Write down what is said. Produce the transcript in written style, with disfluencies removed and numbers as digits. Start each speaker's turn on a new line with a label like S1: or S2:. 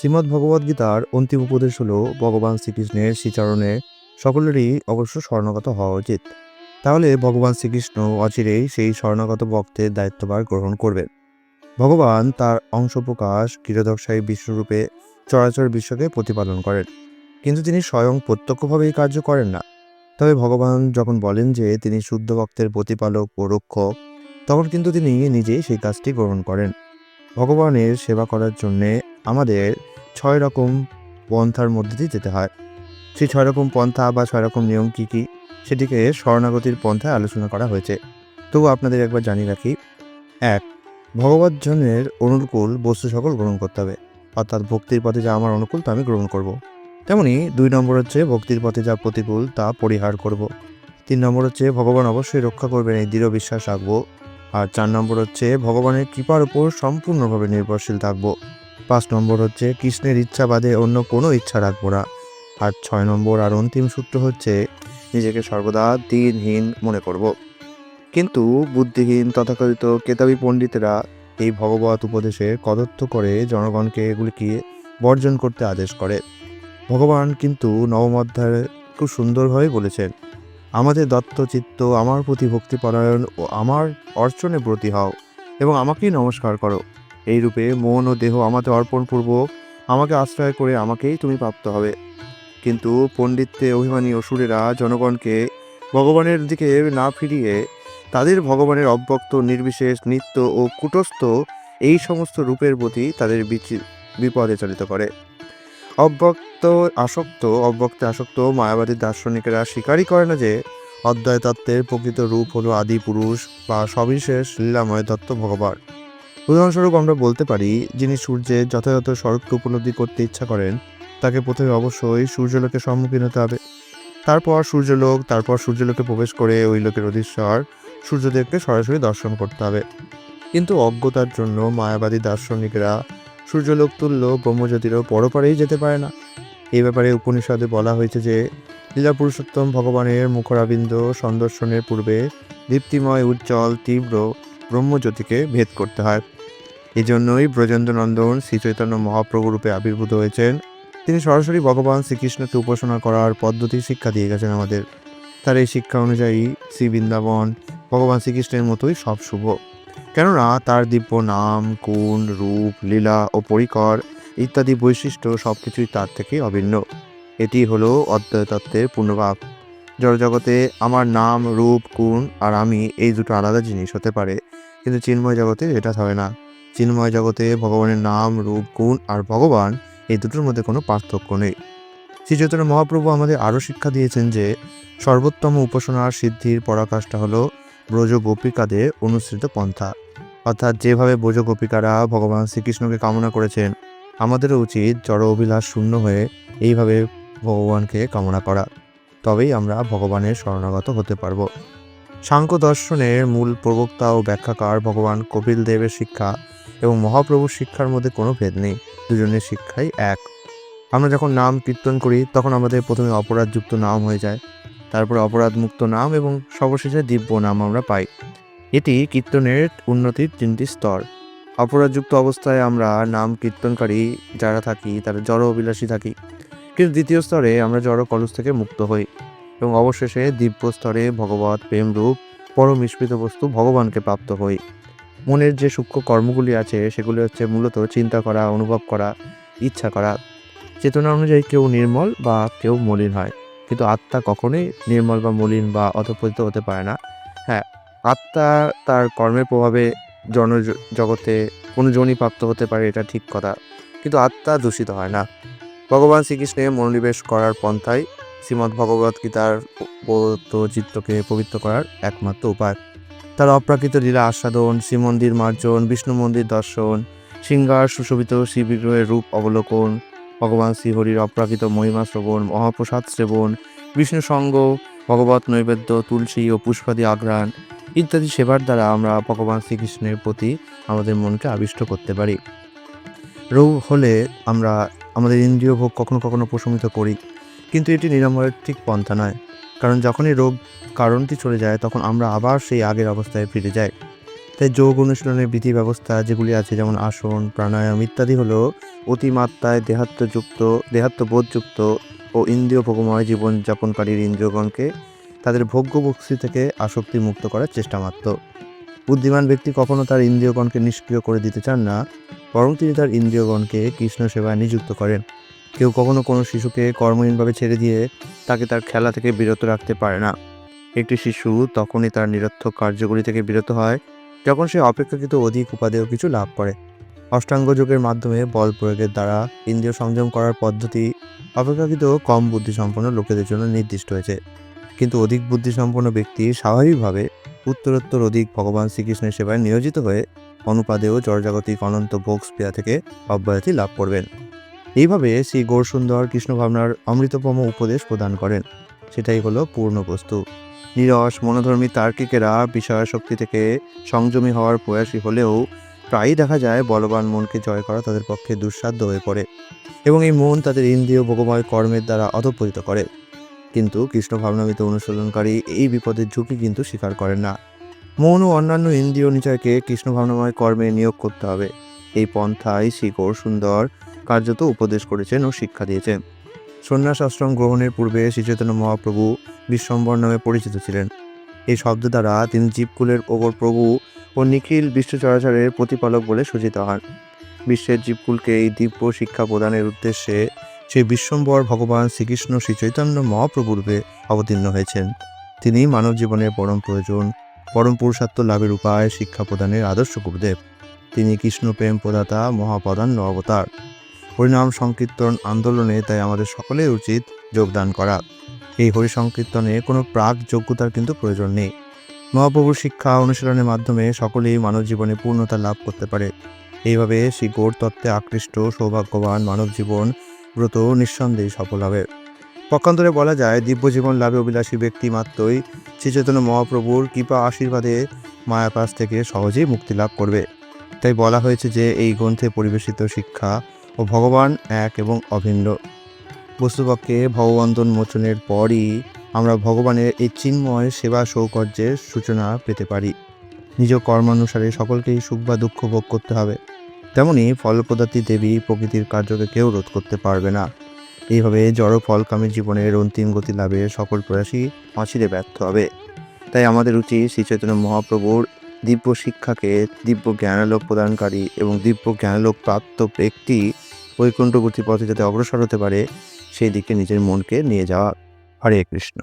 S1: শ্রীমদ্ ভগবদ্গীতার অন্তিম উপদেশ হল ভগবান শ্রীকৃষ্ণের শ্রীচরণে সকলেরই অবশ্য শরণাগত হওয়া উচিত। তাহলে ভগবান শ্রীকৃষ্ণ অচিরেই সেই শরণাগত ভক্তের দায়িত্বভার গ্রহণ করবেন। ভগবান তার অংশপ্রকাশ ক্ষীরোদকশায়ী বিষ্ণুরূপে চরাচর বিশ্বকে প্রতিপালন করেন, কিন্তু তিনি স্বয়ং প্রত্যক্ষভাবে এই কার্য করেন না। তবে ভগবান যখন বলেন যে তিনি শুদ্ধ ভক্তের প্রতিপালক ও রক্ষক, তখন কিন্তু তিনি নিজেই সেই কাজটি গ্রহণ করেন। ভগবানের সেবা করার জন্যে আমাদের ৬ রকম পন্থার মধ্যে দিয়ে যেতে হয়। সেই ৬ রকম পন্থা বা ৬ রকম নিয়ম কী কী, সেটিকে শরণাগতির পন্থায় আলোচনা করা হয়েছে। তবু আপনাদের একবার জানিয়ে রাখি। ১. ভগবদ্জনের অনুকূল বস্তু সকল গ্রহণ করতে হবে, অর্থাৎ ভক্তির পথে যা আমার অনুকূল তা আমি গ্রহণ করব। তেমনি ২ নম্বর হচ্ছে ভক্তির পথে যা প্রতিকূল তা পরিহার করব। ৩ নম্বর হচ্ছে ভগবান অবশ্যই রক্ষা করবেন, এই দৃঢ় বিশ্বাস রাখবো। আর ৪ নম্বর হচ্ছে ভগবানের কৃপার উপর সম্পূর্ণভাবে নির্ভরশীল থাকব। ৫ নম্বর হচ্ছে কৃষ্ণের ইচ্ছা বাদে অন্য কোনো ইচ্ছা রাখবো না। আর ৬ নম্বর আর অন্তিম সূত্র হচ্ছে নিজেকে সর্বদা দিনহীন মনে করব। কিন্তু বুদ্ধিহীন তথাকথিত কেতাবী পণ্ডিতেরা এই ভগবত উপদেশে কদর্থ করে জনগণকে এগুলিকে বর্জন করতে আদেশ করে। ভগবান কিন্তু নবম অধ্যায়ে খুব সুন্দরভাবে বলেছেন, আমাদের দত্তচিত্ত আমার প্রতি ভক্তিপরায়ণ ও আমার অর্চনে ব্রতী হও এবং আমাকেই নমস্কার করো। এই রূপে মন ও দেহ আমাকে অর্পণপূর্বক আমাকে আশ্রয় করে আমাকেই তুমি প্রাপ্ত হবে। কিন্তু পণ্ডিত্যে অভিমানী অসুরেরা জনগণকে ভগবানের দিকে না ফিরিয়ে তাদের ভগবানের অব্যক্ত নির্বিশেষ নিত্য ও কুটস্থ এই সমস্ত রূপের প্রতি তাদের বিপদে চালিত করে। অব্যক্তে আসক্ত মায়াবাদী দার্শনিকেরা স্বীকারই করে না যে অদ্বয় তত্ত্বের প্রকৃত রূপ হলো আদি পুরুষ বা সবিশেষ লীলাময় তত্ত্ব ভগবান। উদাহরণস্বরূপ আমরা বলতে পারি, যিনি সূর্যের যথাযথ স্বরূপকে উপলব্ধি করতে ইচ্ছা করেন তাকে প্রথমে অবশ্যই সূর্যলোকের সম্মুখীন হতে হবে। তারপর সূর্যলোকে প্রবেশ করে ওই লোকের অধীশ্বর সূর্যদেবকে সরাসরি দর্শন করতে হবে। কিন্তু অজ্ঞতার জন্য মায়াবাদী দার্শনিকরা সূর্যলোক তুল্য ব্রহ্মজ্যোতিরও পরপারেই যেতে পারে না। এই ব্যাপারে উপনিষদে বলা হয়েছে যে লীলা পুরুষোত্তম ভগবানের মুখরাবিন্দ সন্দর্শনের পূর্বে দীপ্তিময় উজ্জ্বল তীব্র ব্রহ্মজ্যোতিকে ভেদ করতে হয়। এই জন্যই ব্রজেন্দ্রনন্দন শ্রীচৈতন্য মহাপ্রভু রূপে আবির্ভূত হয়েছেন। তিনি সরাসরি ভগবান শ্রীকৃষ্ণকে উপাসনা করার পদ্ধতি শিক্ষা দিয়ে গেছেন আমাদের। তার এই শিক্ষা অনুযায়ী শ্রী বৃন্দাবন ভগবান শ্রীকৃষ্ণের মতোই সব শুভ, কেননা তার দিব্য নাম, গুণ, রূপ, লীলা ও পরিকর ইত্যাদি বৈশিষ্ট্য সবকিছুই তার থেকে অভিন্ন। এটি হলো অদ্বয় তত্ত্বের পূর্ণভাব। জড়জগতে আমার নাম, রূপ, গুণ আর আমি এই দুটো আলাদা জিনিস হতে পারে, কিন্তু চিন্ময় জগতে এটা হয় না। চিন্ময় জগতে ভগবানের নাম, রূপ, গুণ আর ভগবান এই দুটোর মধ্যে কোনো পার্থক্য নেই। শ্রী চৈতন্য মহাপ্রভু আমাদের আরও শিক্ষা দিয়েছেন যে সর্বোত্তম উপাসনার সিদ্ধির পরাকাষ্ঠা হলো ব্রজ গোপিকাদের অনুসৃত পন্থা। অর্থাৎ যেভাবে ব্রজ গোপিকারা ভগবান শ্রীকৃষ্ণকে কামনা করেছেন, আমাদেরও উচিত জড় অভিলাষ শূন্য হয়ে এইভাবে ভগবানকে কামনা করা। তবেই আমরা ভগবানের শরণাগত হতে পারব। সাংখ্য দর্শনের মূল প্রবক্তা ও ব্যাখ্যাকার ভগবান কপিল দেবের শিক্ষা এবং মহাপ্রভুর শিক্ষার মধ্যে কোনো ভেদ নেই, দুজনের শিক্ষাই এক। আমরা যখন নাম কীর্তন করি তখন আমাদের প্রথমে অপরাধযুক্ত নাম হয়ে যায়, তারপরে অপরাধমুক্ত নাম এবং সর্বশেষে দিব্য নাম আমরা পাই। এটি কীর্তনের উন্নতির 3টি স্তর। অপরাধযুক্ত অবস্থায় আমরা নাম কীর্তনকারী যারা থাকি তারা জড় অভিলাষী থাকি, কিন্তু দ্বিতীয় স্তরে আমরা জড় কলস থেকে মুক্ত হই এবং অবশেষে দিব্য স্তরে ভগবত প্রেমরূপ পরম মিশ্রিত বস্তু ভগবানকে প্রাপ্ত হই। মনের যে সূক্ষ্ম কর্মগুলি আছে সেগুলি হচ্ছে মূলত চিন্তা করা, অনুভব করা, ইচ্ছা করা। চেতনা অনুযায়ী কেউ নির্মল বা কেউ মলিন হয়, কিন্তু আত্মা কখনোই নির্মল বা মলিন বা অধঃপতিত হতে পারে না। হ্যাঁ, আত্মা তার কর্মের প্রভাবে জগতে কোনো জনই প্রাপ্ত হতে পারে, এটা ঠিক কথা, কিন্তু আত্মা দূষিত হয় না। ভগবান শ্রীকৃষ্ণে মনোনিবেশ করার পন্থাই শ্রীমদ্ ভগবদ্গীতার প্রদত্ত চিত্তকে পবিত্র করার একমাত্র উপায়। তার অপ্রাকৃত লীলা আস্বাদন, শ্রীমন্দির মার্জন, বিষ্ণু মন্দির দর্শন, সিংহার সুশোভিত শ্রীবিগ্রহের রূপ অবলোকন, ভগবান শ্রীহরির অপ্রাকৃত মহিমা শ্রবণ, মহাপ্রসাদ সেবন, বিষ্ণু সঙ্গ, ভগবত নৈবেদ্য, তুলসী ও পুষ্পাদি আঘ্রাণ ইত্যাদি সেবার দ্বারা আমরা ভগবান শ্রীকৃষ্ণের প্রতি আমাদের মনকে আবিষ্ট করতে পারি। রোগ হলে আমরা আমাদের ইন্দ্রিয় ভোগ কখনো কখনো প্রশমিত করি, কিন্তু এটি নিরাময়ের ঠিক পন্থা নয়। কারণ যখনই রোগ কারণটি চলে যায় তখন আমরা আবার সেই আগের অবস্থায় ফিরে যাই। তাই যোগ অনুশীলনের বিধি ব্যবস্থা যেগুলি আছে, যেমন আসন, প্রাণায়াম ইত্যাদি হলো অতিমাত্রায় দেহাত্মবোধযুক্ত ও ইন্দ্রিয় ভোগময় জীবনযাপনকারীর ইন্দ্রিয়গণকে তাদের ভোগ্য বস্তু থেকে আসক্তি মুক্ত করার চেষ্টা মাত্র। বুদ্ধিমান ব্যক্তি কখনো তার ইন্দ্রিয়গণকে নিষ্ক্রিয় করে দিতে চান না, বরং তিনি তার ইন্দ্রিয়গণকে কৃষ্ণ সেবায় নিযুক্ত করেন। কেউ কখনো কোনো শিশুকে কর্মহীনভাবে ছেড়ে দিয়ে তাকে তার খেলা থেকে বিরত রাখতে পারে না। একটি শিশু তখনই তার নিরর্থক কার্যগুলি থেকে বিরত হয় যখন সে অপেক্ষাকৃত অধিক উপাদেয় কিছু লাভ করে। অষ্টাঙ্গ যোগের মাধ্যমে বল প্রয়োগের দ্বারা ইন্দ্রিয় সংযম করার পদ্ধতি অপেক্ষাকৃত কম বুদ্ধিসম্পন্ন লোকেদের জন্য নির্দিষ্ট হয়েছে, কিন্তু অধিক বুদ্ধিসম্পন্ন ব্যক্তি স্বাভাবিকভাবে উত্তরোত্তর অধিক ভগবান শ্রীকৃষ্ণের সেবায় নিয়োজিত হয়ে অনুপাদেয় জড়জাগতিক অনন্ত ভোগ স্পৃহা থেকে অব্যাহতি লাভ করবেন। এইভাবে শ্রী গৌরসুন্দর কৃষ্ণ ভাবনার অমৃততম উপদেশ প্রদান করেন। সেটাই হলো পূর্ণ বস্তু। নিরস মনোধর্মী তার্কিকেরা বিষয়াসক্তি থেকে সংযমী হওয়ার প্রয়াসী হলেও প্রায়ই দেখা যায় বলবান মনকে জয় করা তাদের পক্ষে দুঃসাধ্য হয়ে পড়ে এবং এই মন তাদের ইন্দ্রিয় ভোগময় কর্মের দ্বারা অধঃপতিত করে। কিন্তু কৃষ্ণ ভাবনামৃত অনুশীলনকারী এই বিপদের ঝুঁকি কিন্তু স্বীকার করেন না। মন ও অন্যান্য ইন্দ্রিয় নিচয়কে কৃষ্ণ ভাবনাময় কর্মে নিয়োগ করতে হবে। এই পন্থায় শ্রী গৌরসুন্দর কার্যত উপদেশ করেছেন ও শিক্ষা দিয়েছেন। সন্ন্যাস আশ্রম গ্রহণের পূর্বে শ্রী চৈতন্য মহাপ্রভু বিশ্বম্বর নামে পরিচিত ছিলেন। এই শব্দ দ্বারা তিনি জীবকুলের ওপর প্রভু ও নিখিল বিশ্ব চরাচরের প্রতিপালক বলে সূচিত হন। বিশ্বের জীবকুলকে এই দিব্য শিক্ষা প্রদানের উদ্দেশ্যে সেই বিশ্বম্বর ভগবান শ্রীকৃষ্ণ শ্রী চৈতন্য মহাপ্রভু রূপে অবতীর্ণ হয়েছেন। তিনি মানব জীবনের পরম প্রয়োজন, পরম পুরুষার্থ লাভের উপায় শিক্ষা প্রদানের আদর্শ গুরুদেব। তিনি কৃষ্ণ প্রেম প্রদাতা মহাপ্রধান্য অবতার। হরিনাম সংকীর্তন আন্দোলনে তাই আমাদের সকলের উচিত যোগদান করা। এই হরি সংকীর্তনে কোনো প্রাক যোগ্যতার কিন্তু প্রয়োজন নেই। মহাপ্রভুর শিক্ষা অনুশীলনের মাধ্যমে সকলেই মানব জীবনে পূর্ণতা লাভ করতে পারে। এইভাবে শ্রী গৌর তত্ত্বে আকৃষ্ট সৌভাগ্যবান মানব জীবন ব্রত নিঃসন্দেহে সফল হবে। পক্ষান্তরে বলা যায়, দিব্য জীবন লাভে অভিলাষী ব্যক্তি মাত্রই শ্রী চৈতন্য মহাপ্রভুর কৃপা আশীর্বাদে মায়াপাশ থেকে সহজেই মুক্তি লাভ করবে। তাই বলা হয়েছে যে এই গ্রন্থে পরিবেশিত শিক্ষা ও ভগবান এক এবং অভিন্ন। বস্তুপক্ষে ভগবন্ধন মোচনের পরই আমরা ভগবানের এই চিন্ময় সেবা সৌকর্যের সূচনা পেতে পারি। নিজ কর্মানুসারে সকলকেই সুখ বা দুঃখ ভোগ করতে হবে, তেমনি ফলপ্রদাত্রী দেবী প্রকৃতির কার্যকে কেউ রোধ করতে পারবে না। এইভাবে জড় ফলকামী জীবনের অন্তিম গতি লাভে সকল প্রয়াসই অচিরে ব্যর্থ হবে। তাই আমাদের উচিত শ্রী চৈতন্য মহাপ্রভুর দিব্য শিক্ষাকে দিব্য জ্ঞানালোক প্রদানকারী এবং দিব্য জ্ঞানালোক প্রাপ্ত ব্যক্তি বৈকুণ্ঠগতি পথে যাতে অগ্রসর হতে পারে সেই দিকে নিজের মনকে নিয়ে যাওয়া। হরে কৃষ্ণ।